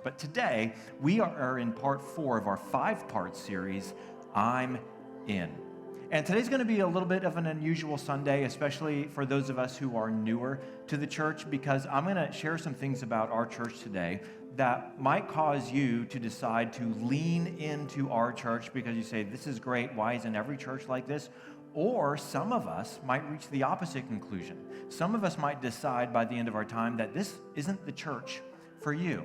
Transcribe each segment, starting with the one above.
But today, we are in part 4 of our 5-part series, I'm In. And today's going to be a little bit of an unusual Sunday, especially for those of us who are newer to the church, because I'm going to share some things about our church today that might cause you to decide to lean into our church because you say, this is great, why isn't every church like this? Or some of us might reach the opposite conclusion. Some of us might decide by the end of our time that this isn't the church for you.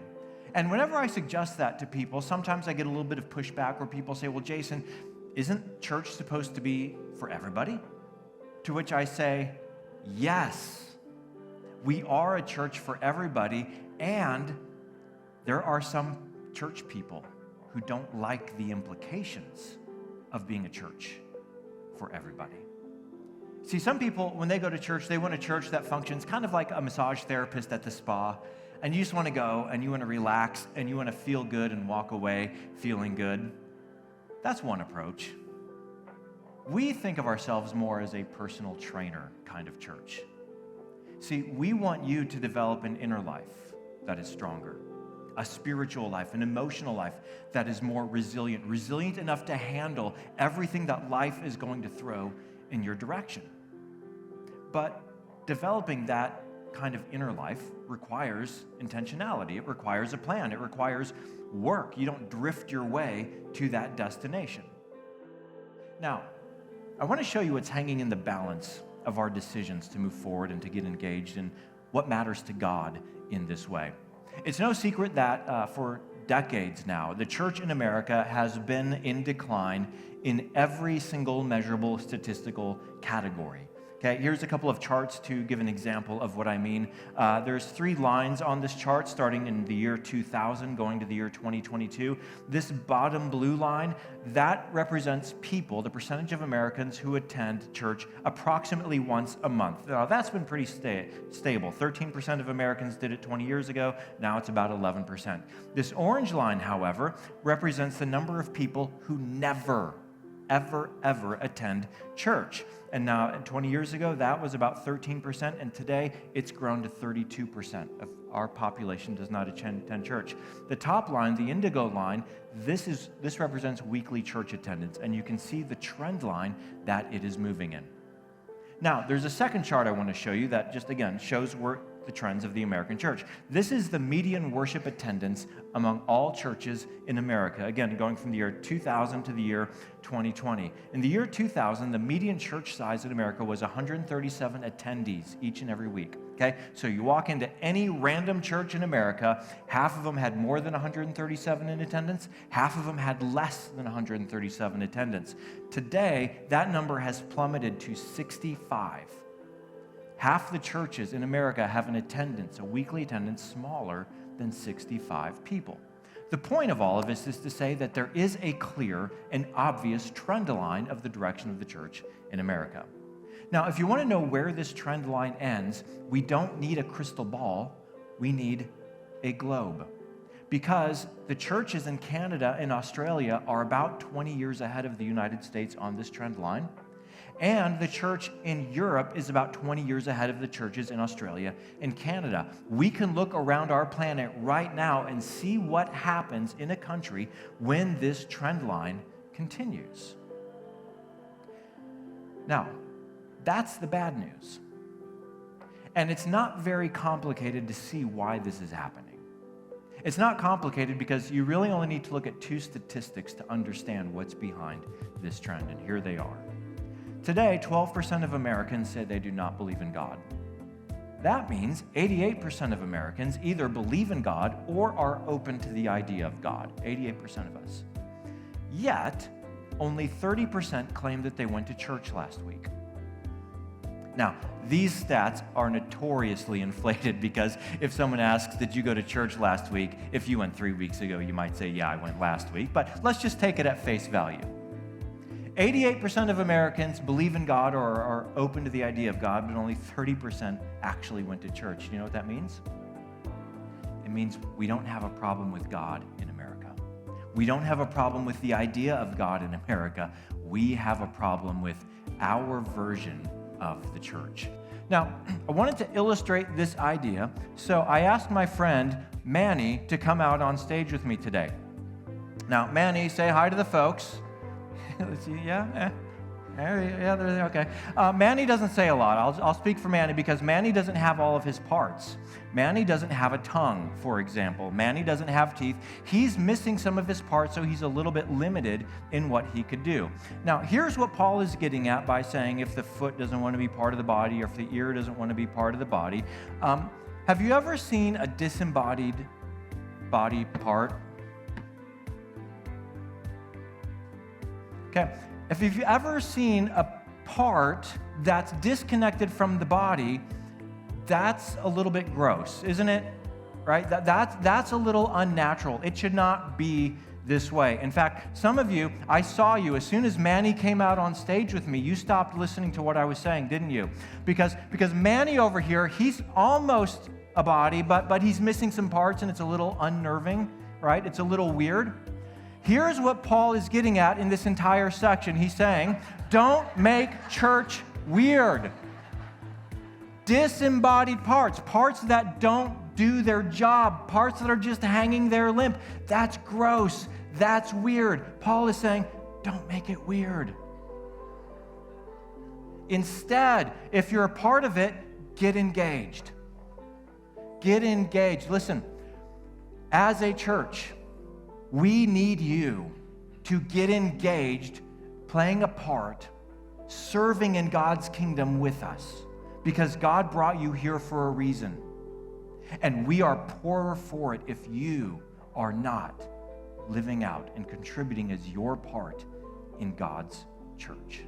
And whenever I suggest that to people, sometimes I get a little bit of pushback where people say, well, Jason, isn't church supposed to be for everybody? To which I say, yes, we are a church for everybody, and there are some church people who don't like the implications of being a church for everybody. See, some people, when they go to church, they want a church that functions kind of like a massage therapist at the spa, and you just want to go, and you want to relax, and you want to feel good and walk away feeling good. That's one approach. We think of ourselves more as a personal trainer kind of church. See, we want you to develop an inner life that is stronger, a spiritual life, an emotional life that is more resilient enough to handle everything that life is going to throw in your direction. But developing that kind of inner life requires intentionality. It requires a plan. It requires work. You don't drift your way to that destination. Now, I want to show you what's hanging in the balance of our decisions to move forward and to get engaged in what matters to God in this way. It's no secret that for decades now, the church in America has been in decline in every single measurable statistical category. Okay, here's a couple of charts to give an example of what I mean. There's 3 lines on this chart starting in the year 2000 going to the year 2022. This bottom blue line, that represents people, the percentage of Americans who attend church approximately once a month. Now, that's been pretty stable. 13% of Americans did it 20 years ago. Now it's about 11%. This orange line, however, represents the number of people who never ever attend church. And now, 20 years ago, that was about 13%, and today it's grown to 32% of our population does not attend church. The top line, the indigo line, this represents weekly church attendance, and you can see the trend line that it is moving in. Now, there's a second chart I want to show you that just, again, shows where the trends of the American church. This is the median worship attendance among all churches in America, again, going from the year 2000 to the year 2020. In the year 2000, the median church size in America was 137 attendees each and every week, okay? So you walk into any random church in America, half of them had more than 137 in attendance, half of them had less than 137 attendance. Today, that number has plummeted to 65. Half the churches in America have an attendance, a weekly attendance, smaller than 65 people. The point of all of this is to say that there is a clear and obvious trend line of the direction of the church in America. Now, if you want to know where this trend line ends, we don't need a crystal ball, we need a globe. Because the churches in Canada and Australia are about 20 years ahead of the United States on this trend line. And the church in Europe is about 20 years ahead of the churches in Australia and Canada. We can look around our planet right now and see what happens in a country when this trend line continues. Now, that's the bad news. And it's not very complicated to see why this is happening. It's not complicated because you really only need to look at 2 statistics to understand what's behind this trend, and here they are. Today, 12% of Americans say they do not believe in God. That means 88% of Americans either believe in God or are open to the idea of God, 88% of us. Yet, only 30% claim that they went to church last week. Now, these stats are notoriously inflated because if someone asks, did you go to church last week? If you went 3 weeks ago, you might say, yeah, I went last week. But let's just take it at face value. 88% of Americans believe in God or are open to the idea of God, but only 30% actually went to church. Do you know what that means? It means we don't have a problem with God in America. We don't have a problem with the idea of God in America. We have a problem with our version of the church. Now, I wanted to illustrate this idea, so I asked my friend Manny to come out on stage with me today. Now, Manny, say hi to the folks. Let's see, yeah, okay. Manny doesn't say a lot. I'll speak for Manny because Manny doesn't have all of his parts. Manny doesn't have a tongue, for example. Manny doesn't have teeth. He's missing some of his parts, so he's a little bit limited in what he could do. Now, here's what Paul is getting at by saying if the foot doesn't want to be part of the body or if the ear doesn't want to be part of the body. Have you ever seen a disembodied body part? Okay. If you've ever seen a part that's disconnected from the body, that's a little bit gross, isn't it? Right? That's a little unnatural. It should not be this way. In fact, some of you, I saw you, as soon as Manny came out on stage with me, you stopped listening to what I was saying, didn't you? Because Manny over here, he's almost a body, but he's missing some parts and it's a little unnerving, right? It's a little weird. Here's what Paul is getting at in this entire section. He's saying, don't make church weird. Disembodied parts that don't do their job, parts that are just hanging there limp. That's gross. That's weird. Paul is saying, don't make it weird. Instead, if you're a part of it, get engaged. Get engaged. Listen, as a church, we need you to get engaged, playing a part, serving in God's kingdom with us, because God brought you here for a reason. And we are poorer for it if you are not living out and contributing as your part in God's church.